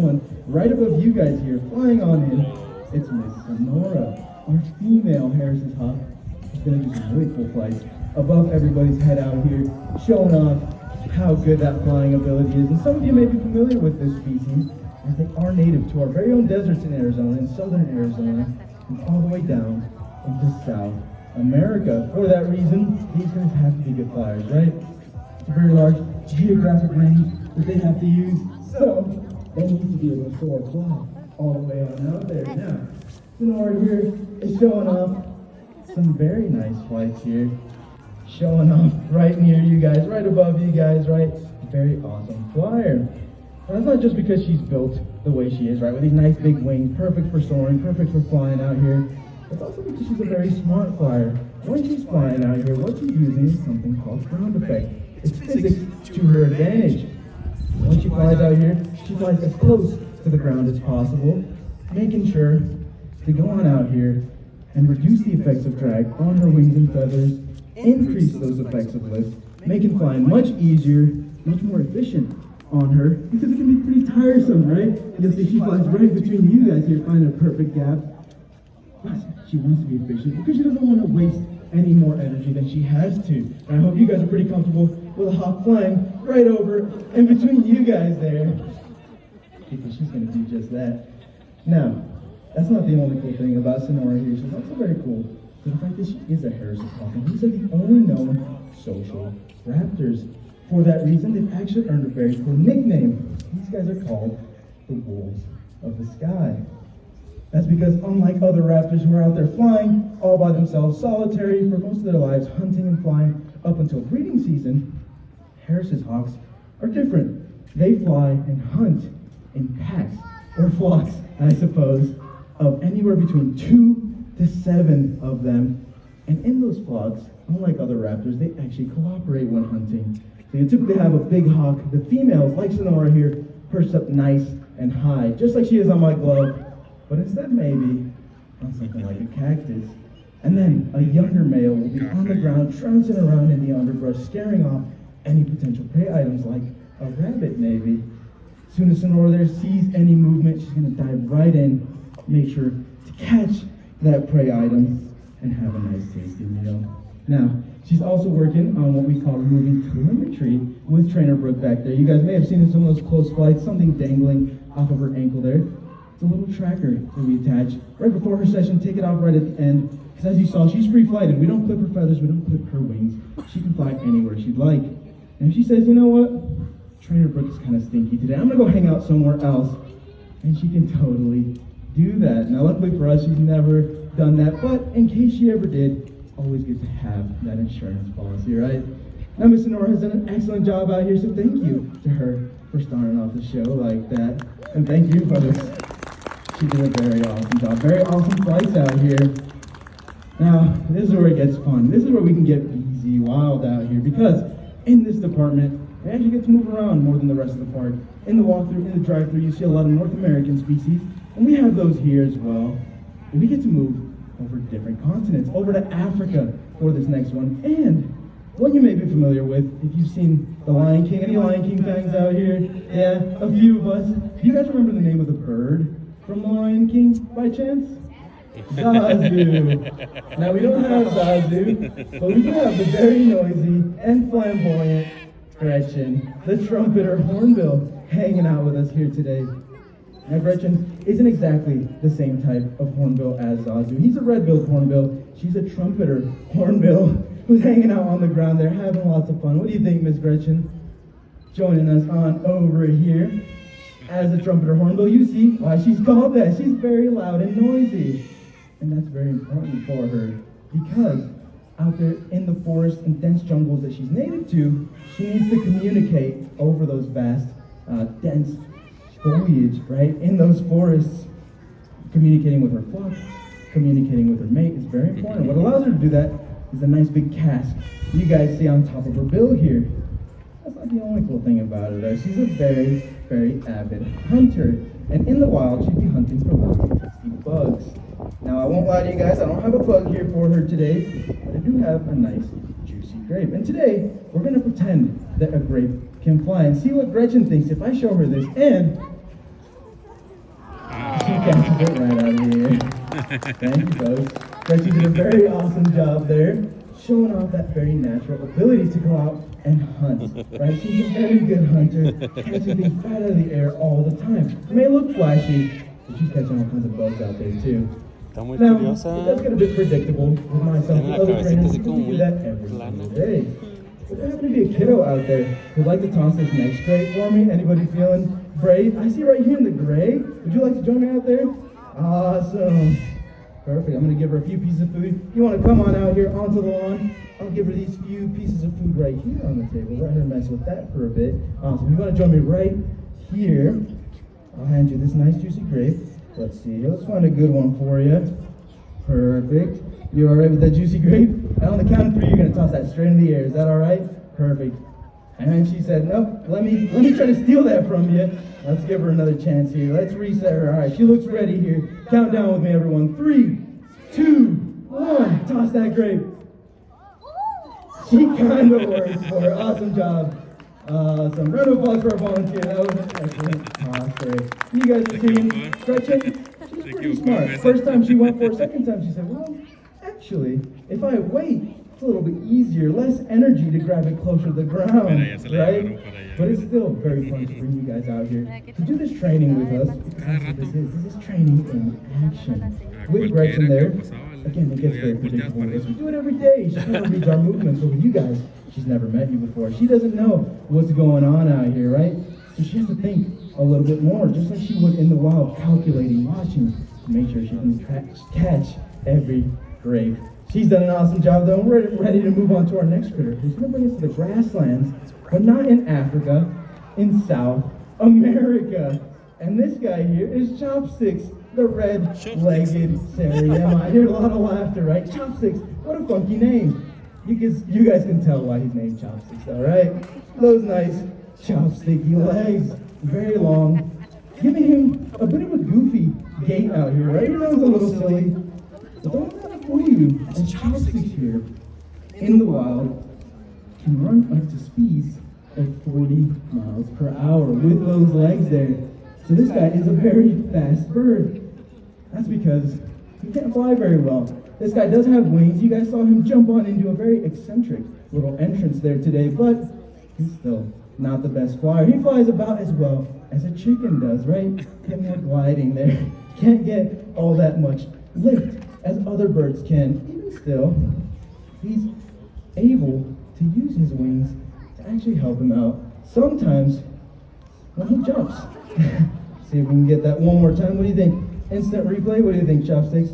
one right above you guys here, flying on in, it's Miss Sonora, our female Harris's hawk. She's gonna do some really cool flights above everybody's head out here, showing off how good that flying ability is. And some of you may be familiar with this species, as they are native to our very own deserts in Arizona, in southern Arizona, and all the way down into South America. For that reason, these guys have to be good flyers, right? It's a very large geographic range that they have to use, so they need to be able to soar fly all the way on out there. Now, Sonora here is showing off some very nice flights here, showing off right near you guys, right above you guys, right? Very awesome flyer. And that's not just because she's built the way she is, right? With these nice big wings, perfect for soaring, perfect for flying out here. It's also because she's a very smart flyer. When she's flying out here, what she's using is something called ground effect. It's physics to her advantage. When she flies out here, she flies as close to the ground as possible, making sure to go on out here and reduce the effects of drag on her wings and feathers, increase those effects of lift, making flying much easier, much more efficient on her, because it can be pretty tiresome, right? You'll see she flies right between you guys here, finding a perfect gap. But she wants to be efficient because she doesn't want to waste any more energy than she has to. And I hope you guys are pretty comfortable with a hawk flying right over in between you guys there, because she's going to do just that. Now, that's not the only cool thing about Sonora here. She's also very cool for the fact that she is a Harris's hawk, and these are the only known social raptors. For that reason, they've actually earned a very cool nickname. These guys are called the wolves of the sky. That's because unlike other raptors who are out there flying all by themselves, solitary for most of their lives, hunting and flying up until breeding season, Harris's hawks are different. They fly and hunt in packs, or flocks, I suppose, of anywhere between 2 to 7 of them. And in those flocks, unlike other raptors, they actually cooperate when hunting. So you typically have a big hawk. The females, like Sonora here, perched up nice and high, just like she is on my glove, but instead maybe on something like a cactus. And then a younger male will be on the ground, trouncing around in the underbrush, scaring off any potential prey items like a rabbit maybe. As soon as Sonora there sees any movement, she's gonna dive right in, make sure to catch that prey item and have a nice tasty meal. Now, she's also working on what we call moving telemetry with Trainer Brooke back there. You guys may have seen in some of those close flights, something dangling off of her ankle there. It's a little tracker that we attach right before her session, take it off right at the end. Because as you saw, she's free-flighted. We don't clip her feathers, we don't clip her wings. She can fly anywhere she'd like. And if she says, you know what, Trainer Brooke is kind of stinky today, I'm gonna go hang out somewhere else. And she can totally do that. Now, luckily for us, she's never done that, but in case she ever did, always good to have that insurance policy, right? Now, Miss Sonora has done an excellent job out here, so thank you to her for starting off the show like that. And thank you for this. She did a very awesome job. Very awesome flights out here. Now, this is where it gets fun. This is where we can get easy wild out here, because in this department, we actually get to move around more than the rest of the park. In the walkthrough, in the drive-through, you see a lot of North American species, and we have those here as well. And we get to move over different continents, over to Africa for this next one. And one you may be familiar with, if you've seen The Lion King. Any Lion King fans out here? Yeah, a few of us. Do you guys remember the name of the bird from The Lion King by chance? Zazu. Now, we don't have Zazu, but we do have the very noisy and flamboyant Gretchen, the trumpeter hornbill, hanging out with us here today. Now, Gretchen isn't exactly the same type of hornbill as Zazu. He's a red-billed hornbill. She's a trumpeter hornbill who's hanging out on the ground there, having lots of fun. What do you think, Miss Gretchen? Joining us on over here as a trumpeter hornbill. You see why she's called that. She's very loud and noisy. And that's very important for her, because out there in the forest and dense jungles that she's native to, she needs to communicate over those vast, dense foliage, right? In those forests, communicating with her flock, communicating with her mate is very important. What allows her to do that is a nice big casque you guys see on top of her bill here. That's not the only cool thing about her, though. She's a very, very avid hunter. And in the wild, she'd be hunting for lots of tasty bugs. Now, I won't lie to you guys, I don't have a bug here for her today, but I do have a nice, juicy grape. And today, we're going to pretend that a grape can fly and see what Gretchen thinks if I show her this. And Get right out of here. Thank you, folks. Gretchen did a very awesome job there, showing off that very natural ability to go out and hunt, right? She's a very good hunter, catching things right out of the air all the time. It may look flashy, but she's catching all kinds of bugs out there too. Está muy Now, curiosa. it does get a bit predictable with myself Tiene and la other cabecita trainers así because como we do muy that every plana. single day. But there happen to be a kiddo out there who'd like to toss this next crate for me. Anybody feeling brave? I see right here in the gray. Would you like to join me out there? Awesome. Perfect. I'm going to give her a few pieces of food. You want to come on out here onto the lawn? I'll give her these few pieces of food right here on the table. Let her mess with that for a bit. Awesome. You want to join me right here? I'll hand you this nice juicy grape. Let's see. Let's find a good one for you. Perfect. You all right with that juicy grape? And on the count of three, you're going to toss that straight in the air. Is that all right? Perfect. And she said, nope, let me try to steal that from you. Let's give her another chance here. Let's reset her. All right, she looks ready here. Count down with me, everyone. 3, 2, 1. Toss that grape. She kind of worked for her. Awesome job. Some round of applause for our volunteer. That was an excellent toss there. You guys have seen Gretchen. She's pretty smart. First time she went for it. Second time she said, well, actually, if I wait, it's a little bit easier, less energy to grab it closer to the ground, right? But it's still very fun to bring you guys out here to do this training with us. Because that's what this is training in action. With Gretchen there, again, it gets very predictable with us. We do it every day. She kind of reads our movements, but with you guys, she's never met you before. She doesn't know what's going on out here, right? So she has to think a little bit more, just like she would in the wild, calculating, watching, to make sure she can catch every grape. She's done an awesome job, though. We're ready to move on to our next critter, who's going to bring us to the grasslands, but not in Africa, in South America. And this guy here is Chopsticks, the red-legged Sariema. I hear a lot of laughter, right? Chopsticks, what a funky name. You guys can tell why he's named Chopsticks, all right? Those nice chopsticky legs, very long, giving him a bit of a goofy gait out here, right? He runs a little silly. But don't let it fool you, as Chopsticks here in the wild can run up to speeds of 40 miles per hour with those legs there. So this guy is a very fast bird. That's because he can't fly very well. This guy does have wings. You guys saw him jump on into a very eccentric little entrance there today, but he's still not the best flyer. He flies about as well as a chicken does, right? Get more gliding there. Can't get all that much lift as other birds can. Even still, he's able to use his wings to actually help him out. Sometimes when he jumps. See if we can get that one more time. What do you think? Instant replay? What do you think, Chopsticks?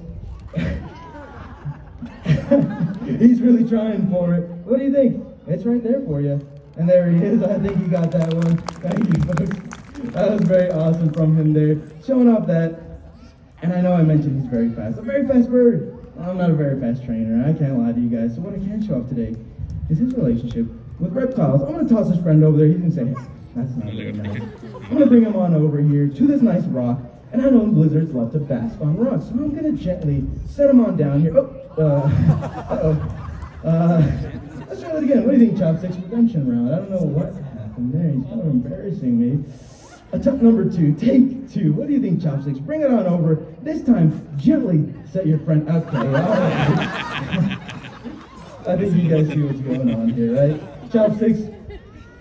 He's really trying for it. What do you think? It's right there for you. And there he is. I think you got that one. Thank you, folks. That was very awesome from him there. Showing off that. And I know I mentioned he's very fast. A very fast bird. I'm not a very fast trainer. I can't lie to you guys. So what I can show off today is his relationship with reptiles. I'm going to toss his friend over there. He's going to say, hey, that's not very nice. I'm going to bring him on over here to this nice rock. And I know lizards love to bask on rocks. So I'm going to gently set him on down here. Let's try it again. What do you think, Chopsticks? Redemption round. I don't know what happened there. He's kind of embarrassing me. Attempt number 2, take 2. What do you think, Chopsticks? Bring it on over. This time, gently set your friend. Okay, all right. I think you guys see what's going on here, right? Chopsticks,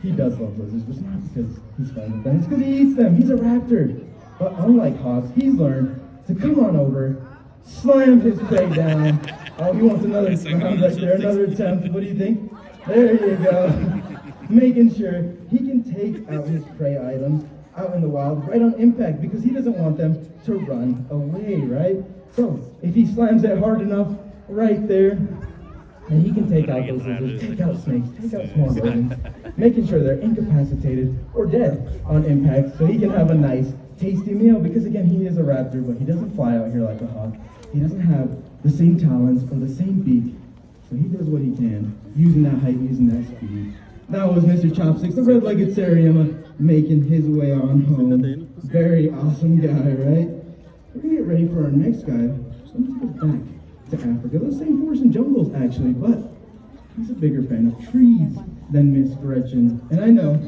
he does love lizards, but it's not because he's fine with them. It's because he eats them. He's a raptor. But unlike Hawks, he's learned to come on over, slam his prey down. Oh, he wants another round right there, another attempt. What do you think? There you go. Making sure he can take out his prey items out in the wild right on impact because he doesn't want them to run away, right? So if he slams it hard enough right there, and he can take out those lizards, take out snakes, take out small rodents, making sure they're incapacitated or dead on impact so he can have a nice, tasty meal because, again, he is a raptor, but he doesn't fly out here like a hawk. He doesn't have the same talons or the same beak, so he does what he can, using that height, using that speed. That was Mr. Chopsticks, the red-legged Sariema, making his way on home. Very awesome guy, right? We're going to get ready for our next guy. So let's take us back to Africa. Those same forests and jungles, actually, but he's a bigger fan of trees than Miss Gretchen. And I know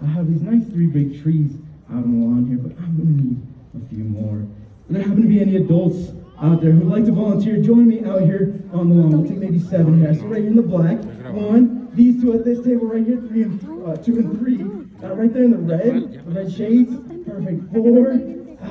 I have these nice 3 big trees out on the lawn here, but I'm going to need a few more. And I happen maybe any adults out there who'd like to volunteer, join me out here on the lawn. We'll take maybe 7 here. So right here in the black, 1, these 2 at this table right here, 2 and 3. Right there in the red shades, perfect. 4.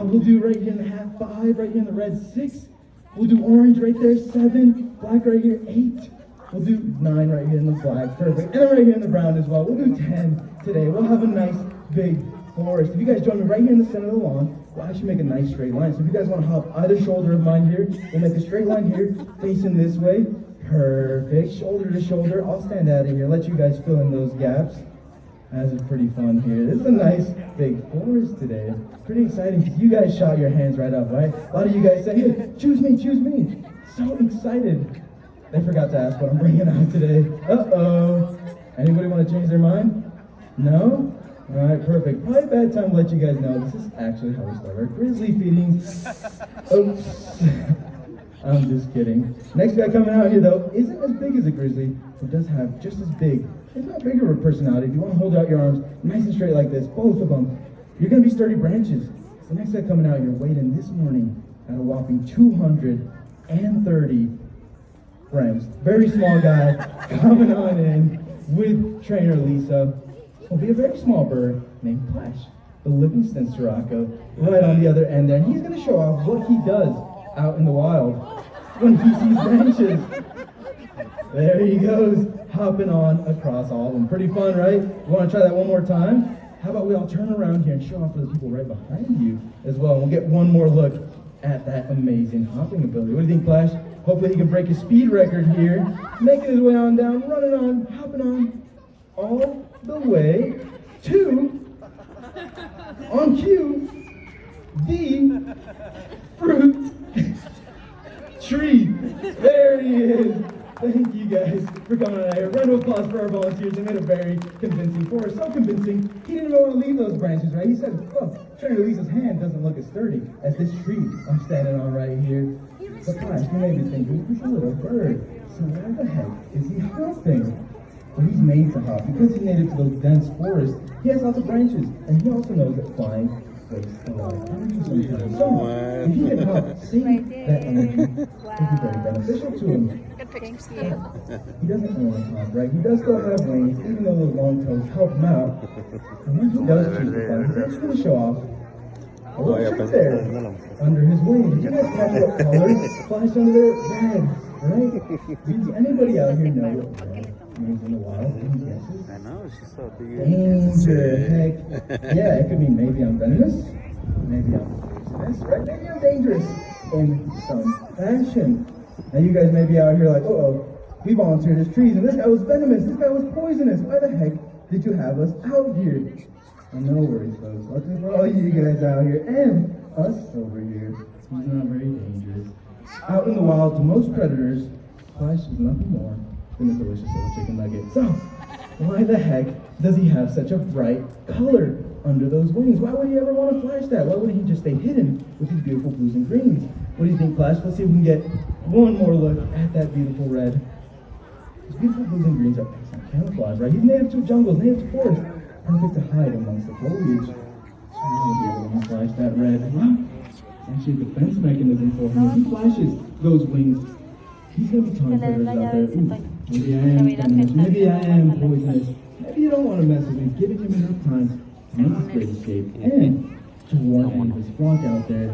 We'll do right here in the half, 5. Right here in the red, 6. We'll do orange right there, 7. Black right here, 8. We'll do 9 right here in the black, perfect. And then right here in the brown as well. We'll do 10 today. We'll have a nice big forest. If you guys join me right here in the center of the lawn, we'll actually make a nice straight line. So if you guys want to hop either shoulder of mine here, we'll make a straight line here, facing this way. Perfect, shoulder to shoulder. I'll stand out of here, let you guys fill in those gaps. This is pretty fun here. This is a nice big forest today. Pretty exciting because you guys shot your hands right up, right? A lot of you guys said, hey, choose me, choose me. So excited. They forgot to ask what I'm bringing out today. Uh-oh. Anybody want to change their mind? No? All right, perfect. Probably a bad time to let you guys know this is actually how we start our grizzly feedings. Oops. I'm just kidding. Next guy coming out here, though, isn't as big as a grizzly, but does have just as big, if not bigger, of a personality. If you want to hold out your arms nice and straight like this, both of them, you're going to be sturdy branches. So next guy coming out here, weighed in this morning at a whopping 230 grams. Very small guy coming on in with trainer Lisa. Will be a very small bird named Flash, the Livingston Sirocco, right on the other end there. And he's going to show off what he does out in the wild when he sees branches. There he goes, hopping on across all of them. Pretty fun, right? You want to try that one more time? How about we all turn around here and show off for the people right behind you as well. We'll get one more look at that amazing hopping ability. What do you think, Flash? Hopefully he can break his speed record here, making his way on down, running on, hopping on, all the way to, on cue, the fruit tree. There he is. Thank you guys for coming out here. Round of applause for our volunteers. They made a very convincing forest. So convincing, he didn't even want to leave those branches, right? He said, oh, Trainer Lisa's hand doesn't look as sturdy as this tree I'm standing on right here. But gosh, you may be thinking, he's a little bird. So where the heck is he hopping? Well, he's made to hop. Because he's native to those dense forests, he has lots of branches. And he also knows that flying wastes a lot of energy sometimes. So, if he can help save that energy, it would be very beneficial to him. He doesn't only hop, right? He does still have wings, even though those long toes help him out. And when he does choose to fly, he's actually going to show off a little trick there under his wing. Did you guys catch what color flashed under there? Red, right? Does anybody out here know what red means in the wild? Any guesses? I know, she's so big. Danger, heck. Yeah, it could mean maybe I'm venomous, maybe I'm poisonous, right? Maybe I'm dangerous in some fashion. Now you guys may be out here like, uh-oh, we volunteered as trees, and this guy was venomous, this guy was poisonous. Why the heck did you have us out here? No worries, folks. Luckily for all you guys out here, and us over here, he's not very dangerous. Out in the wild, to most predators, Flash is nothing more than a delicious little chicken nugget. So, why the heck does he have such a bright color under those wings? Why would he ever want to flash that? Why wouldn't he just stay hidden with these beautiful blues and greens? What do you think, Flash? Let's see if we can get one more look at that beautiful red. These beautiful blues and greens are excellent camouflage, right? He's native to jungles, native to forests. Perfect to hide amongst the foliage. So we'll be able to flash that red. Well, actually a defense mechanism for him. If he flashes those wings, he's going to be telling predators out there, ooh, maybe I am venomous, maybe I am poisonous. Maybe you don't want to mess with me. Giving him enough time to make this great escape and to warn any of his flock out there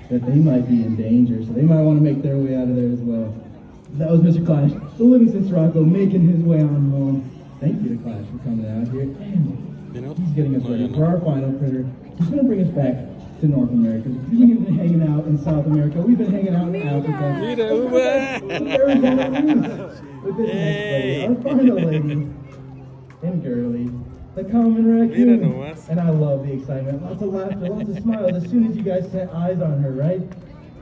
that they might be in danger. So they might want to make their way out of there as well. That was Mr. Clash, the Livingston Sirocco, making his way on home. Thank you to Clash for coming out here. And he's getting us ready for our final critter. He's going to bring us back to North America. We've been hanging out in South America. We've been hanging out in Africa. With this next lady, our final lady, and girly, the common raccoon. And I love the excitement. Lots of laughter, lots of smiles as soon as you guys set eyes on her, right?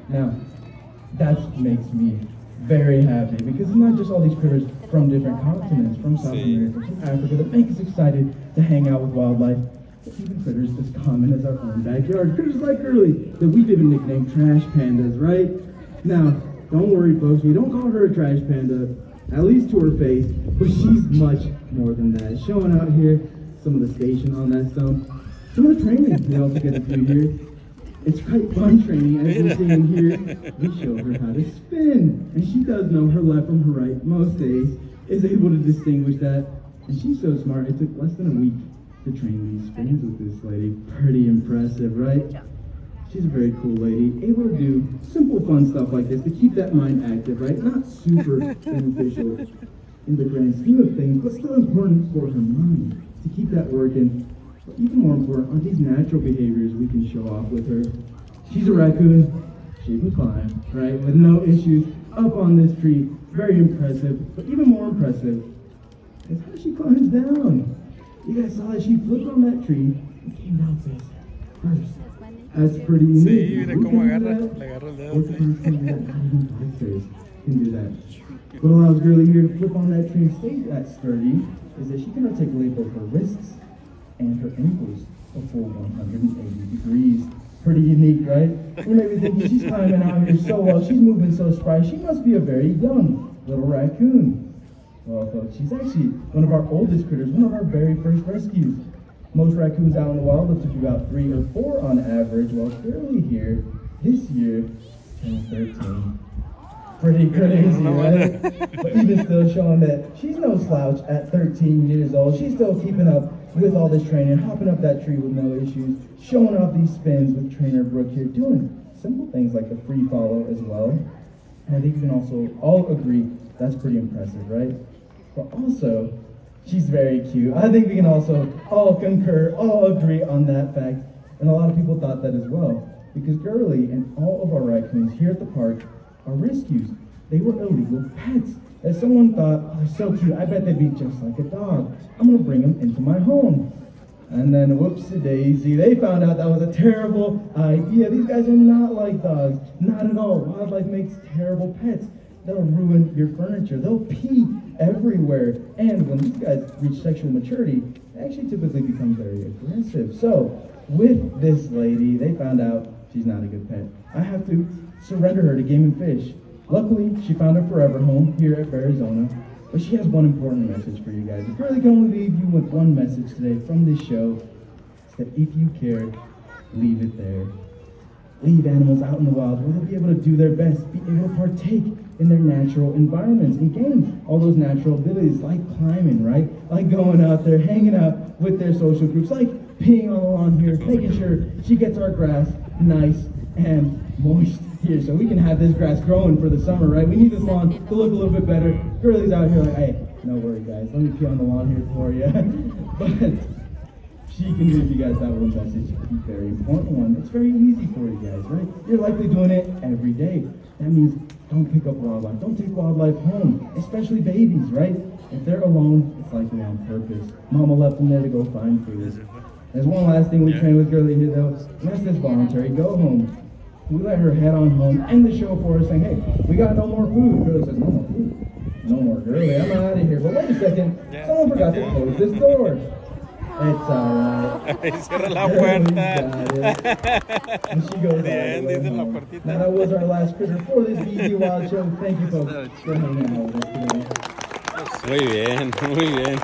Now, that makes me very happy because it's not just all these critters from different continents, from South America, from Africa, that make us excited to hang out with wildlife. But even critters as common as our own backyard. Critters like Girly, that we've even nicknamed trash pandas, right? Now, don't worry, folks, we don't call her a trash panda, at least to her face, but she's much more than that. Showing out here some of the station on that stump, some of the training we also get to do here. It's quite fun training. As you're seeing here, we show her how to spin. And she does know her left from her right most days, is able to distinguish that. And she's so smart, it took less than a week to train these spins with this lady. Pretty impressive, right? She's a very cool lady, able to do simple fun stuff like this to keep that mind active, right? Not super beneficial in the grand scheme of things, but still important for her mind to keep that working. But even more important are these natural behaviors we can show off with her. She's a raccoon, she can climb, right? With no issues, up on this tree, very impressive. But even more impressive is how she climbs down. You guys saw that she flipped on that tree and came down face first. That's pretty unique. Sí, mira cómo agarra, le agarra el dedo. Bikers can do that. What allows Girly here to flip on that tree and stay that sturdy is that she can articulate both her wrists and her ankles a full 180 degrees. Pretty unique, right? You may be thinking she's climbing out here so well, she's moving so spry, she must be a very young little raccoon. Well, folks, she's actually one of our oldest critters, one of our very first rescues. Most raccoons out in the wild live to be about 3 or 4 on average, while Girly here, this year, turned 13. Pretty crazy, right? But even still showing that she's no slouch at 13 years old. She's still keeping up with all this training, hopping up that tree with no issues, showing off these spins with trainer Brooke here, doing simple things like the free follow as well. And I think we can also all agree that's pretty impressive, right? But also, she's very cute. I think we can also all concur, all agree on that fact. And a lot of people thought that as well. Because Girly and all of our raccoons here at the park are rescues. They were illegal pets. As someone thought, oh, they're so cute, I bet they'd be just like a dog. I'm gonna bring them into my home. And then whoopsie-daisy, they found out that was a terrible idea. These guys are not like dogs, not at all. Wildlife makes terrible pets. They'll ruin your furniture. They'll pee everywhere. And when these guys reach sexual maturity, they actually typically become very aggressive. So with this lady, they found out she's not a good pet. I have to surrender her to Game and Fish. Luckily, she found a forever home here at Bearizona. But she has one important message for you guys. If Girly can only leave you with one message today from this show, it's that if you care, leave it there. Leave animals out in the wild where they'll be able to do their best, be able to partake in their natural environments and gain all those natural abilities like climbing, right? Like going out there, hanging out with their social groups, like peeing on the lawn here, making sure she gets our grass nice and moist here so we can have this grass growing for the summer, right? We need this lawn to look a little bit better. Girly's out here like, hey, no worry guys, let me pee on the lawn here for you. But she can give you guys that one message, a very important one. It's very easy for you guys, right? You're likely doing it every day. That means don't pick up wildlife. Don't take wildlife home, especially babies, right? If they're alone, it's likely on purpose. Mama left them there to go find food. There's one last thing we train with Girly here though, and that's this voluntary go home. We let her head on home, end the show for us saying, hey, we got no more food. Girly says, no more food. No more, Girly, I'm out of here. But wait a second, someone forgot to close this door. It's alright. Cierra la puerta. And she goes Bien, dice la home. puertita. Now that was our last critter for this BG Wild Show. Thank you folks for hanging out with us today. Muy bien, muy bien.